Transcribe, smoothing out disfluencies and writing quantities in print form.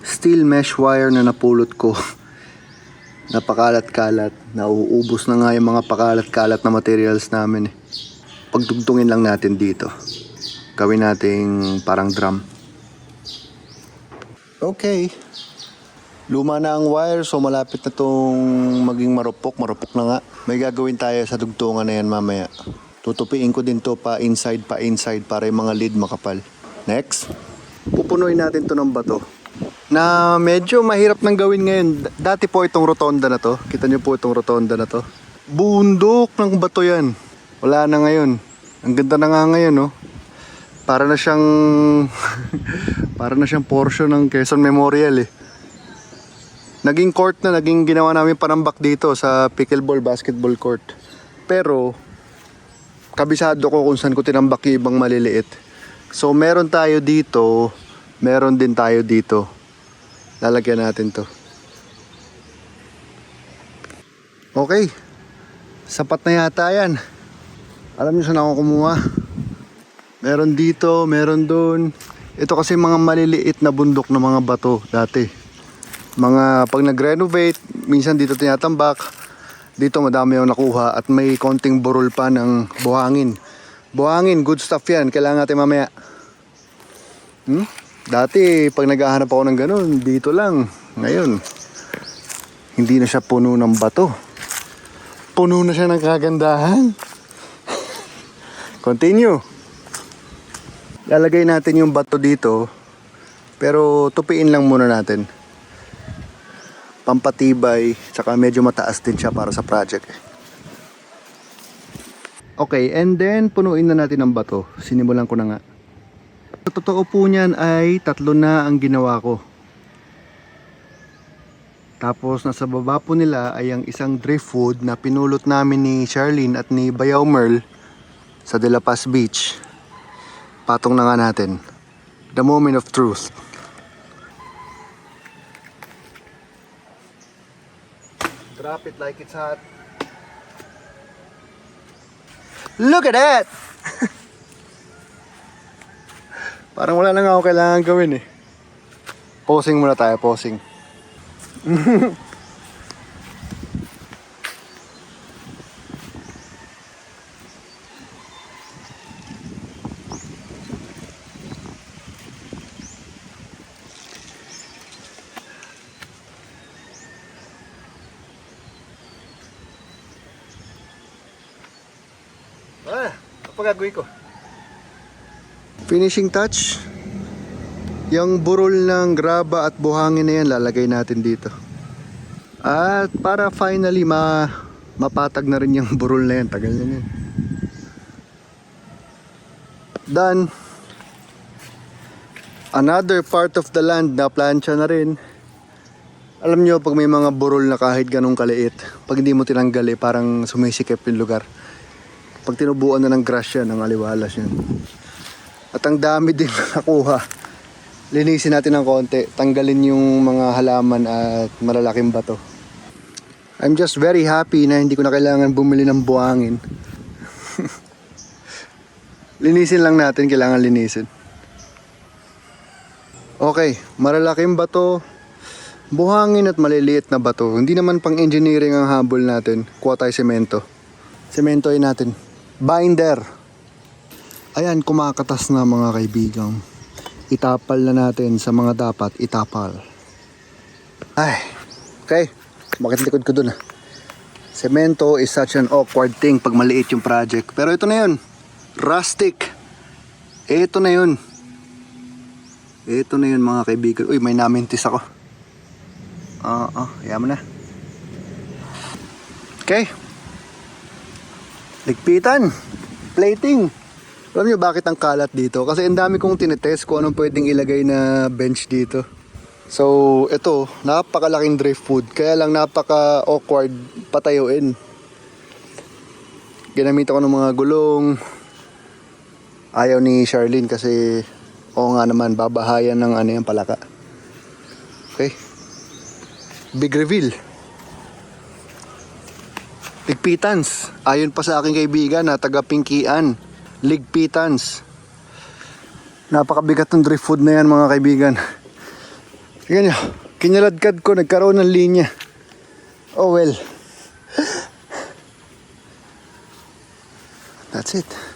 steel mesh wire na napulot ko. Napakalat-kalat. Nauubos na nga yung mga pakalat-kalat na materials namin. Pagdugtungin lang natin dito. Gawin nating parang drum. Okay. Luma na ang wire, so malapit na tong maging marupok. Marupok na nga. May gagawin tayo sa dugtungan na yan mamaya. Tutupiin ko din to pa inside para yung mga lead makapal. Next. Pupunuin natin to ng bato. Na medyo mahirap nang gawin ngayon. Dati po itong rotonda na to. Kita nyo po itong rotonda na to. Bundok ng bato yan. Wala na ngayon. Ang ganda na nga ngayon, no? Para na siyang para na siyang portion ng Quezon Memorial eh. Naging court na, naging ginawa namin panambak dito sa pickleball basketball court. Pero kabisado ko kung saan ko tinambak yung ibang maliliit. So meron tayo dito, meron din tayo dito. Lalagyan natin to. Okay. Sapat na yata yan. Alam niyo saan ako kumuha? Meron dito, meron doon. Ito kasi mga maliliit na bundok na mga bato dati. Mga pag nag-renovate, minsan dito tinatambak. Dito madami yung nakuha at may konting burol pa ng buhangin. Buhangin, good stuff yan. Kailangan natin mamaya. Dati pag naghahanap ako ng ganun, dito lang. Ngayon, hindi na siya puno ng bato. Puno na siya ng kagandahan. Continue. Lalagay natin yung bato dito. Pero tupiin lang muna natin. Pampatibay, tsaka medyo mataas din siya para sa project. Okay, and then punuin na natin ng bato. Sinimulan ko na nga. Totoo po niyan ay 3 na ang ginawa ko. Tapos nasa baba po nila ay ang isang driftwood na pinulot namin ni Charlene at ni Bayaw Merl sa De La Paz Beach. Patong na nga natin. The moment of truth. Drop it like it's hot. Look at that! Parang wala lang ako kailangan gawin eh. Posing muna tayo, posing. Ano pa gagawin ko? Finishing touch. Yung burol ng graba at buhangin na yan, lalagay natin dito. At para finally mapatag na rin yung burol na yan. Tagal na yan. Done. Another part of the land na plancha na rin. Alam nyo, pag may mga burol na kahit ganong kaliit, pag hindi mo tinanggal parang sumisikip yung lugar. Pag tinubuan na ng grass yan, ng aliwalas yan. At ang dami din na nakuha. Linisin natin ng konti. Tanggalin yung mga halaman at malalaking bato. I'm just very happy na hindi ko na kailangan bumili ng buhangin. Linisin lang natin, kailangan linisin. Okay, malalaking bato, buhangin at maliliit na bato. Hindi naman pang engineering ang habol natin. Kuha tayo semento. Sementoin natin. Binder. Ayan, kumakatas na mga kaibigan. Itapal na natin sa mga dapat itapal. Ay, okay. Bakit likod ko dun ah? Semento is such an awkward thing pag maliit yung project. Pero ito na yun. Rustic. Ito na yun. Ito na yun mga kaibigan. Uy, may namintis ako. Kaya mo na. Okay. Ligpitan. Plating. Alam nyo bakit ang kalat dito? Kasi ang dami kong tinetest kung anong pwedeng ilagay na bench dito. So, ito, napakalaking driftwood. Kaya lang napaka-awkward patayuin. Ginamit ako ng mga gulong. Ayaw ni Charlene kasi, oo nga naman, babahayan ng ano yung palaka. Okay. Big reveal. Ligpitans. Ayon pa sa aking kaibigan na taga-Pinkian. Ligpitans. Napakabigat ng driftwood na yan mga kaibigan. Tingnan nyo, kinaladkad ko, nagkaroon ng linya. Oh well. That's it.